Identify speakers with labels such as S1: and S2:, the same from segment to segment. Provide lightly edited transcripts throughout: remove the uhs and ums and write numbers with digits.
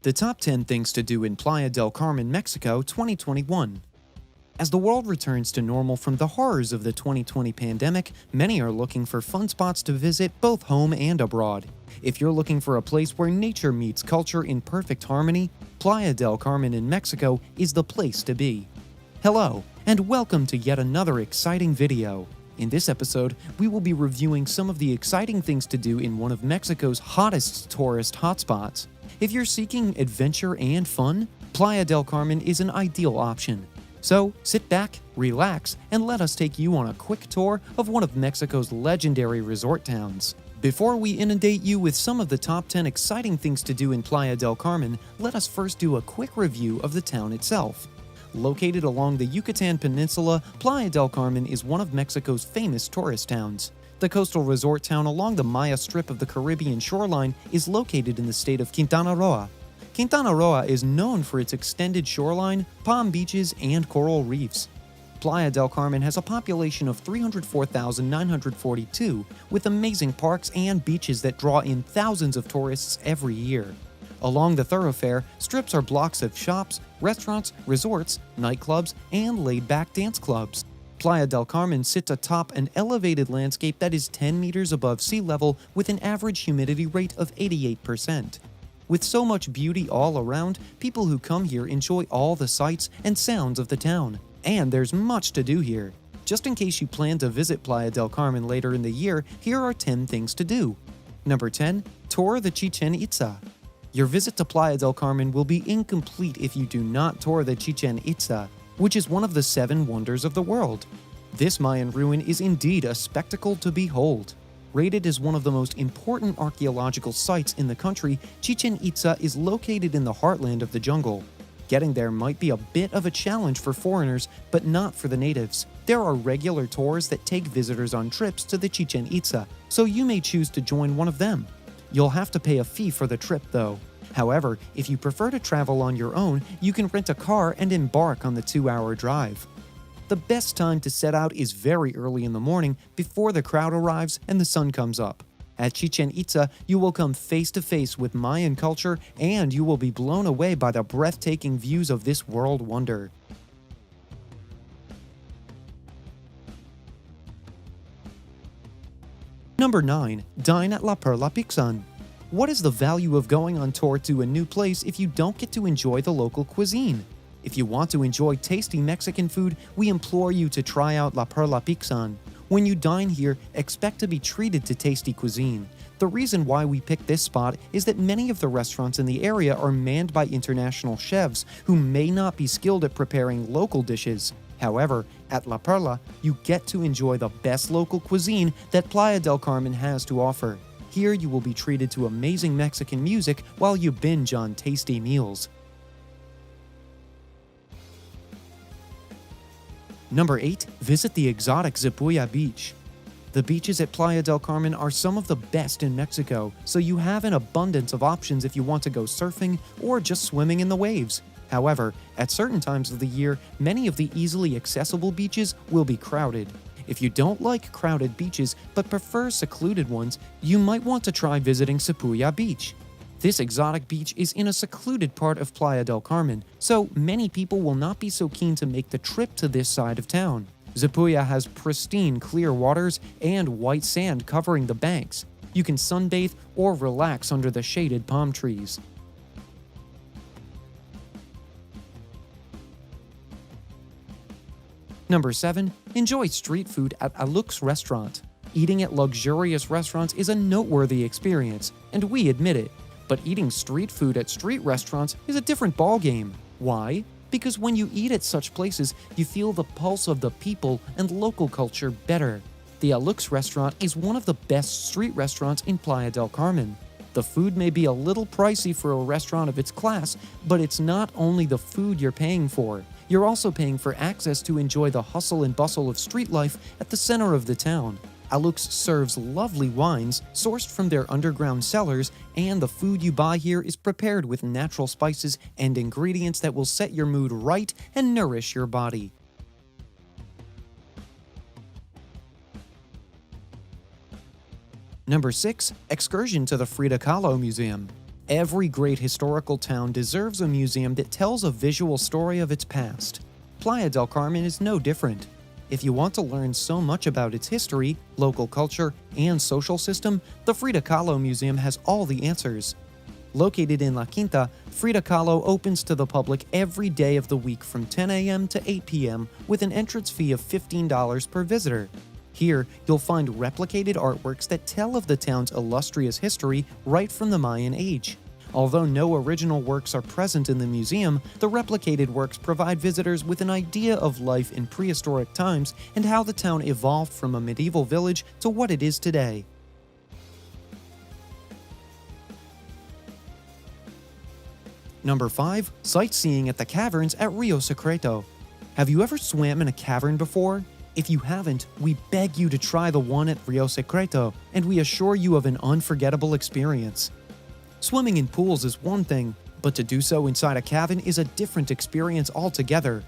S1: The top 10 things to do in Playa del Carmen, Mexico 2021. As the world returns to normal from the horrors of the 2020 pandemic, many are looking for fun spots to visit both home and abroad. If you're looking for a place where nature meets culture in perfect harmony, Playa del Carmen in Mexico is the place to be. Hello, and welcome to yet another exciting video. In this episode, we will be reviewing some of the exciting things to do in one of Mexico's hottest tourist hotspots. If you're seeking adventure and fun, Playa del Carmen is an ideal option. So sit back, relax, and let us take you on a quick tour of one of Mexico's legendary resort towns. Before we inundate you with some of the top 10 exciting things to do in Playa del Carmen, let us first do a quick review of the town itself. Located along the Yucatan Peninsula, Playa del Carmen is one of Mexico's famous tourist towns. The coastal resort town along the Maya Strip of the Caribbean shoreline is located in the state of Quintana Roo. Quintana Roo is known for its extended shoreline, palm beaches, and coral reefs. Playa del Carmen has a population of 304,942, with amazing parks and beaches that draw in thousands of tourists every year. Along the thoroughfare, strips are blocks of shops, restaurants, resorts, nightclubs, and laid-back dance clubs. Playa del Carmen sits atop an elevated landscape that is 10 meters above sea level with an average humidity rate of 88%. With so much beauty all around, people who come here enjoy all the sights and sounds of the town. And there's much to do here. Just in case you plan to visit Playa del Carmen later in the year, here are 10 things to do. Number 10. Tour the Chichen Itza. Your visit to Playa del Carmen will be incomplete if you do not tour the Chichen Itza, which is one of the 7 wonders of the world. This Mayan ruin is indeed a spectacle to behold. Rated as one of the most important archaeological sites in the country, Chichen Itza is located in the heartland of the jungle. Getting there might be a bit of a challenge for foreigners, but not for the natives. There are regular tours that take visitors on trips to the Chichen Itza, so you may choose to join one of them. You'll have to pay a fee for the trip, though. However, if you prefer to travel on your own, you can rent a car and embark on the 2-hour drive. The best time to set out is very early in the morning before the crowd arrives and the sun comes up. At Chichen Itza, you will come face to face with Mayan culture and you will be blown away by the breathtaking views of this world wonder. Number 9. Dine at La Perla Pixan. What is the value of going on tour to a new place if you don't get to enjoy the local cuisine? If you want to enjoy tasty Mexican food, we implore you to try out La Perla Pixan. When you dine here, expect to be treated to tasty cuisine. The reason why we picked this spot is that many of the restaurants in the area are manned by international chefs who may not be skilled at preparing local dishes. However, at La Perla, you get to enjoy the best local cuisine that Playa del Carmen has to offer. Here you will be treated to amazing Mexican music while you binge on tasty meals. Number 8. Visit the exotic Zipuya Beach. The beaches at Playa del Carmen are some of the best in Mexico, so you have an abundance of options if you want to go surfing or just swimming in the waves. However, at certain times of the year, many of the easily accessible beaches will be crowded. If you don't like crowded beaches but prefer secluded ones, you might want to try visiting Zipuya Beach. This exotic beach is in a secluded part of Playa del Carmen, so many people will not be so keen to make the trip to this side of town. Zipuya has pristine clear waters and white sand covering the banks. You can sunbathe or relax under the shaded palm trees. Number 7. Enjoy street food at Alux Restaurant. Eating at luxurious restaurants is a noteworthy experience, and we admit it. But eating street food at street restaurants is a different ballgame. Why? Because when you eat at such places, you feel the pulse of the people and local culture better. The Alux restaurant is one of the best street restaurants in Playa del Carmen. The food may be a little pricey for a restaurant of its class, but it's not only the food you're paying for. You're also paying for access to enjoy the hustle and bustle of street life at the center of the town. Alux serves lovely wines sourced from their underground cellars, and the food you buy here is prepared with natural spices and ingredients that will set your mood right and nourish your body. Number 6. Excursion to the Frida Kahlo Museum. Every great historical town deserves a museum that tells a visual story of its past. Playa del Carmen is no different. If you want to learn so much about its history, local culture, and social system, the Frida Kahlo Museum has all the answers. Located in La Quinta, Frida Kahlo opens to the public every day of the week from 10 a.m. to 8 p.m. with an entrance fee of $15 per visitor. Here, you'll find replicated artworks that tell of the town's illustrious history right from the Mayan age. Although no original works are present in the museum, the replicated works provide visitors with an idea of life in prehistoric times and how the town evolved from a medieval village to what it is today. Number 5. Sightseeing at the caverns at Rio Secreto. Have you ever swam in a cavern before? If you haven't, we beg you to try the one at Rio Secreto, and we assure you of an unforgettable experience. Swimming in pools is one thing, but to do so inside a cavern is a different experience altogether.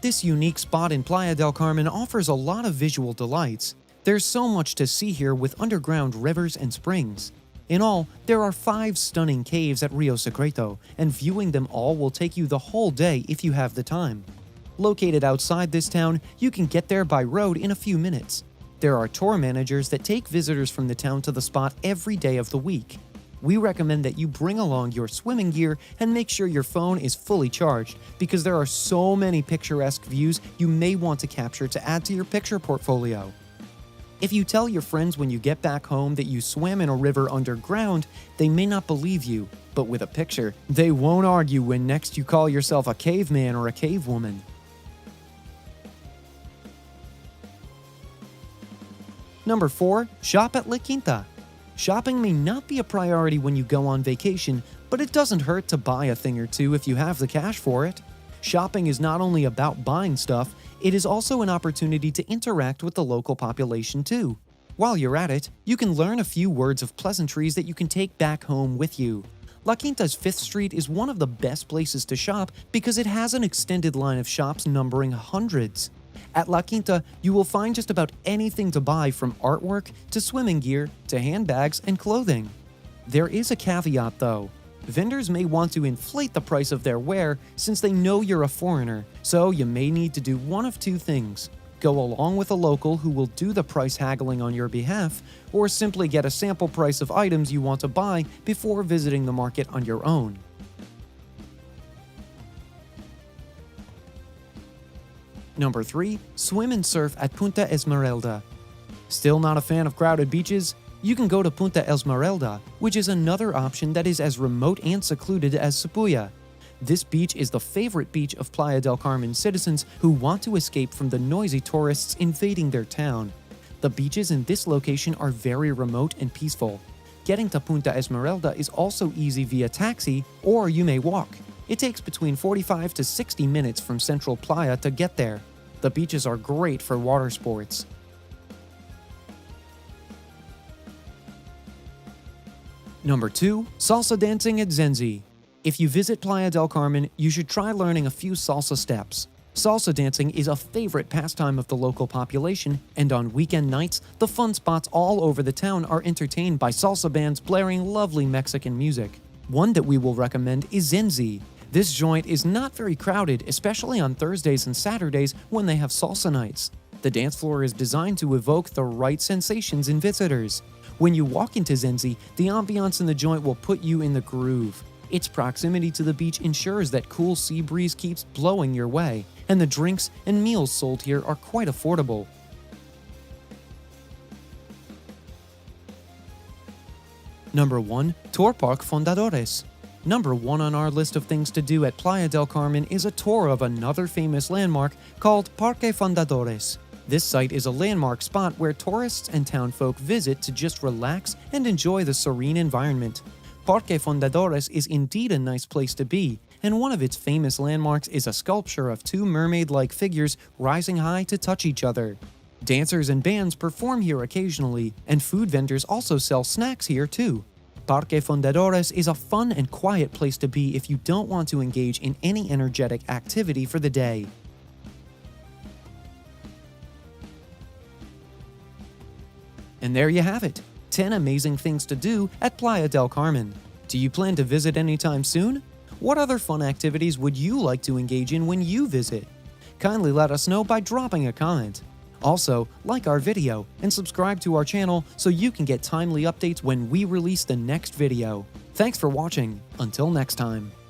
S1: This unique spot in Playa del Carmen offers a lot of visual delights. There's so much to see here with underground rivers and springs. In all, there are 5 stunning caves at Rio Secreto, and viewing them all will take you the whole day if you have the time. Located outside this town, you can get there by road in a few minutes. There are tour managers that take visitors from the town to the spot every day of the week. We recommend that you bring along your swimming gear and make sure your phone is fully charged because there are so many picturesque views you may want to capture to add to your picture portfolio. If you tell your friends when you get back home that you swam in a river underground, they may not believe you, but with a picture, they won't argue when next you call yourself a caveman or a cavewoman. Number 4. Shop at La Quinta. Shopping may not be a priority when you go on vacation, but it doesn't hurt to buy a thing or two if you have the cash for it. Shopping is not only about buying stuff, it is also an opportunity to interact with the local population too. While you're at it, you can learn a few words of pleasantries that you can take back home with you. La Quinta's 5th Street is one of the best places to shop because it has an extended line of shops numbering hundreds. At La Quinta, you will find just about anything to buy from artwork to swimming gear to handbags and clothing. There is a caveat though. Vendors may want to inflate the price of their wear since they know you're a foreigner, so you may need to do one of 2 things. Go along with a local who will do the price haggling on your behalf, or simply get a sample price of items you want to buy before visiting the market on your own. Number 3. Swim and surf at Punta Esmeralda. Still not a fan of crowded beaches? You can go to Punta Esmeralda, which is another option that is as remote and secluded as Sepuya. This beach is the favorite beach of Playa del Carmen citizens who want to escape from the noisy tourists invading their town. The beaches in this location are very remote and peaceful. Getting to Punta Esmeralda is also easy via taxi, or you may walk. It takes between 45 to 60 minutes from Central Playa to get there. The beaches are great for water sports. Number 2. Salsa dancing at Zenzi. If you visit Playa del Carmen, you should try learning a few salsa steps. Salsa dancing is a favorite pastime of the local population, and on weekend nights, the fun spots all over the town are entertained by salsa bands blaring lovely Mexican music. One that we will recommend is Zenzi. This joint is not very crowded, especially on Thursdays and Saturdays when they have salsa nights. The dance floor is designed to evoke the right sensations in visitors. When you walk into Zenzi, the ambiance in the joint will put you in the groove. Its proximity to the beach ensures that cool sea breeze keeps blowing your way, and the drinks and meals sold here are quite affordable. Number 1. Tour Park Fundadores. Number 1 on our list of things to do at Playa del Carmen is a tour of another famous landmark called Parque Fundadores. This site is a landmark spot where tourists and townfolk visit to just relax and enjoy the serene environment. Parque Fundadores is indeed a nice place to be, and one of its famous landmarks is a sculpture of 2 mermaid-like figures rising high to touch each other. Dancers and bands perform here occasionally, and food vendors also sell snacks here too. Parque Fundadores is a fun and quiet place to be if you don't want to engage in any energetic activity for the day. And there you have it, 10 amazing things to do at Playa del Carmen. Do you plan to visit anytime soon? What other fun activities would you like to engage in when you visit? Kindly let us know by dropping a comment. Also, like our video and subscribe to our channel so you can get timely updates when we release the next video. Thanks for watching. Until next time.